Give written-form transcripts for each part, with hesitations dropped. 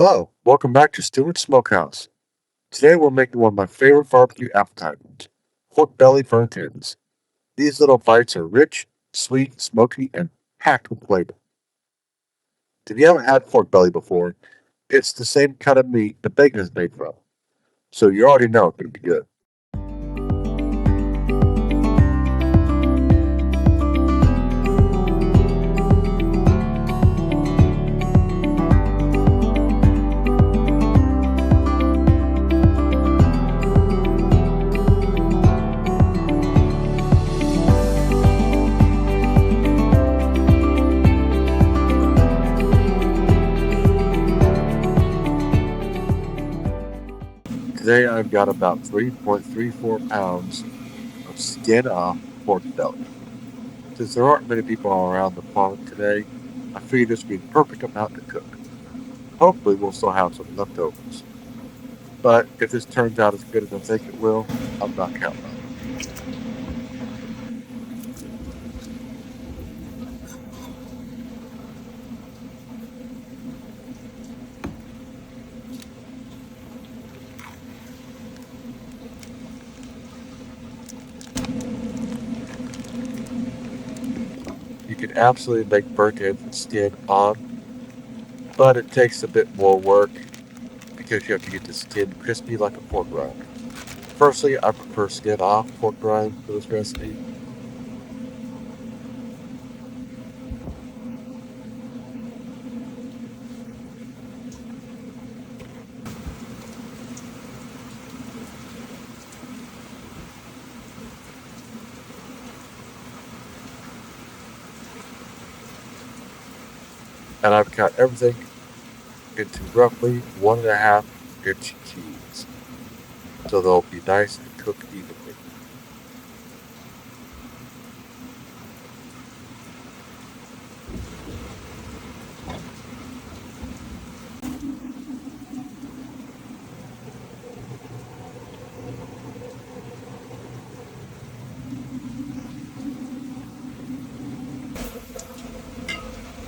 Hello, welcome back to Stewart Smokehouse. Today we're making one of my favorite barbecue appetizers, pork belly burnt-ends. These little bites are rich, sweet, smoky, and packed with flavor. If you haven't had pork belly before, it's the same kind of meat the bacon is made from, so you already know it's going to be good. Today I've got about 3.34 pounds of skin off pork belly. Since there aren't many people around the farm today, I figured this would be the perfect amount to cook. Hopefully we'll still have some leftovers. But if this turns out as good as I think it will, I'm not counting on it. You can absolutely make burnt ends with skin on, but it takes a bit more work because you have to get the skin crispy like a pork rind. Personally, I prefer skin off pork rind for this recipe. And I've cut everything into roughly 1.5 inch cubes, so they'll be nice and cooked evenly.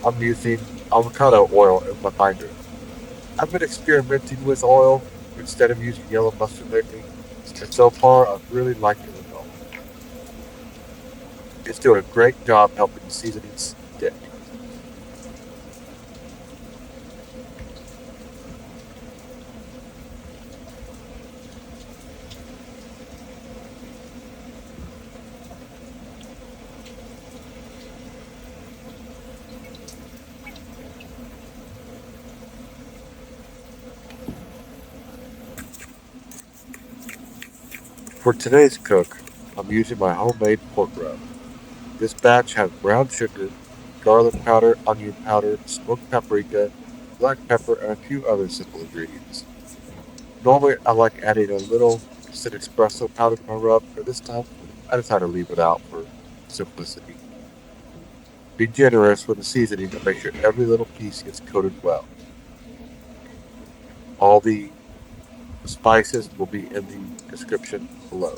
I'm using avocado oil in my binder. I've been experimenting with oil instead of using yellow mustard lately, and so far I've really liked the result. It's doing a great job helping the seasonings stick. For today's cook, I'm using my homemade pork rub. This batch has brown sugar, garlic powder, onion powder, smoked paprika, black pepper, and a few other simple ingredients. Normally, I like adding a little instant espresso powder to my rub, but this time I decided to leave it out for simplicity. Be generous with the seasoning and make sure every little piece gets coated well. All the spices will be in the description below.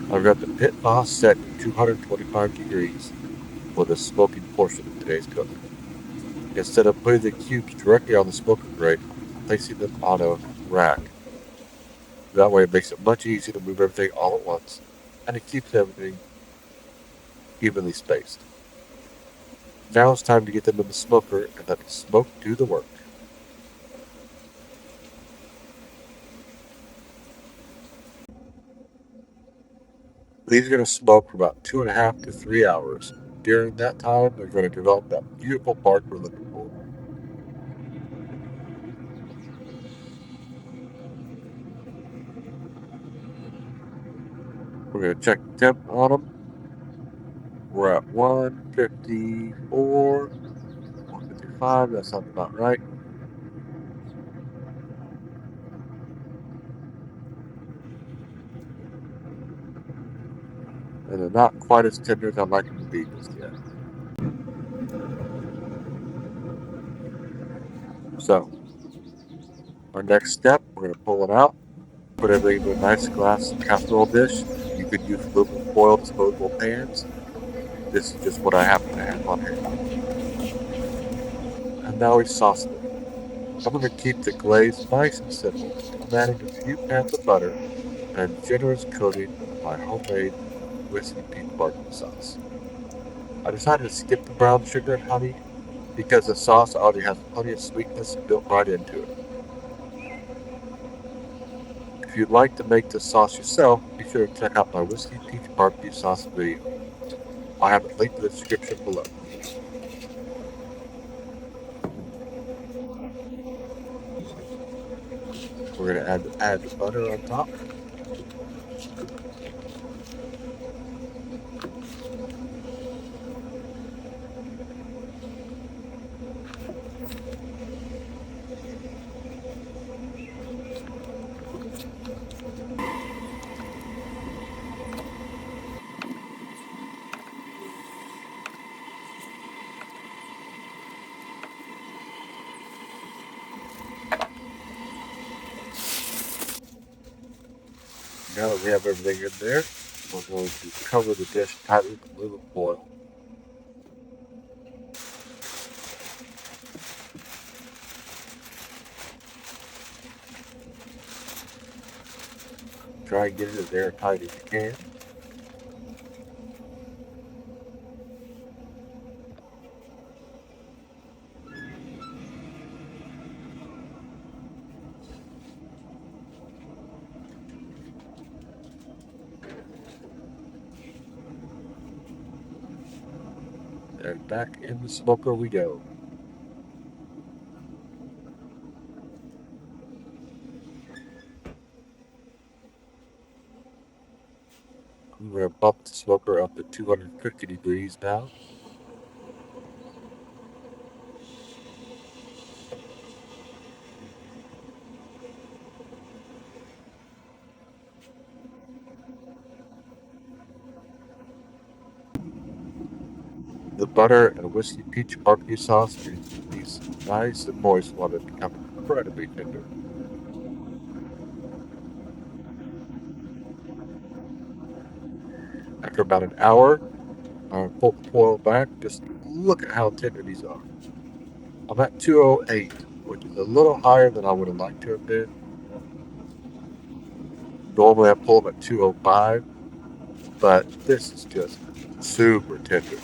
I've got the pit boss set to 225 degrees for the smoking portion of today's cook. Instead of putting the cubes directly on the smoking grate, I'm placing them on a rack. That way it makes it much easier to move everything all at once, and it keeps everything evenly spaced. Now it's time to get them in the smoker and let the smoke do the work. These are going to smoke for about 2.5 to 3 hours. During that time, they're going to develop that beautiful bark we're looking for. We're going to check the temp on them. We're at 154, 155. That sounds about right. And they're not quite as tender as I'd like them to be just yet. So, our next step, we're going to pull it out, put everything into a nice glass casserole dish. You could use aluminum foil disposable pans. This is just what I happen to have on hand. And now we sauce it. I'm going to keep the glaze nice and simple. I'm adding a few pans of butter and a generous coating of my homemade Whiskey Peach BBQ Sauce. I decided to skip the brown sugar and honey because the sauce already has plenty of sweetness built right into it. If you'd like to make this sauce yourself, be sure to check out my Whiskey Peach BBQ Sauce video. I have it linked in the description below. We're going to add the butter on top. Now that we have everything in there, we're going to cover the dish tightly with aluminum foil. Try and get it as airtight as you can. And back in the smoker we go. I'm going to bump the smoker up to 250 degrees now. The butter and Whiskey Peach BBQ sauce is nice and moist while they become incredibly tender. After about an hour, I pull the foil back. Just look at how tender these are. I'm at 208, which is a little higher than I would have liked to have been. Normally I pull them at 205, but this is just super tender.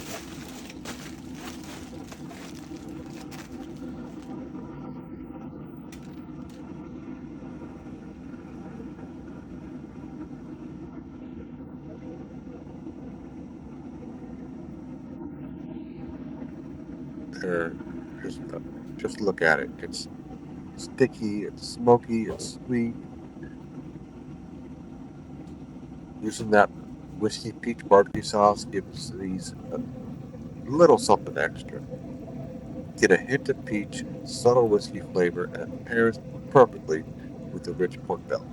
They're just, just look at it. It's sticky, it's smoky, it's sweet. Using that Whiskey Peach BBQ sauce gives these a little something extra. Get a hint of peach, subtle whiskey flavor, and it pairs perfectly with the rich pork belly.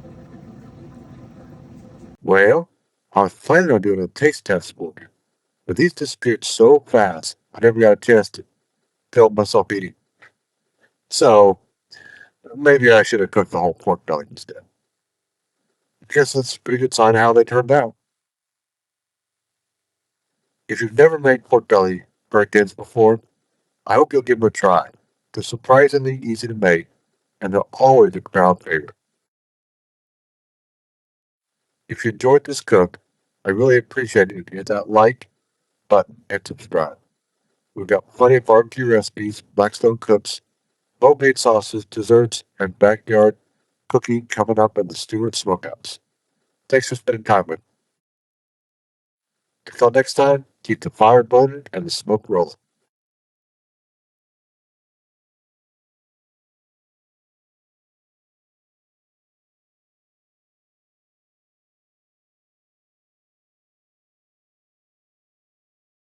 Well, I was planning on doing a taste test for you, but these disappeared so fast I never got a chance to film myself eating. So maybe I should have cooked the whole pork belly instead. I guess that's a pretty good sign of how they turned out. If you've never made pork belly break-ins before, I hope you'll give them a try. They're surprisingly easy to make, and they're always a crowd favorite. If you enjoyed this cook, I really appreciate it if you hit that like button and subscribe. We've got plenty of barbecue recipes, Blackstone cooks, homemade sauces, desserts, and backyard cooking coming up in the Stewart Smokehouse. Thanks for spending time with me. Until next time, keep the fire burning and the smoke rolling.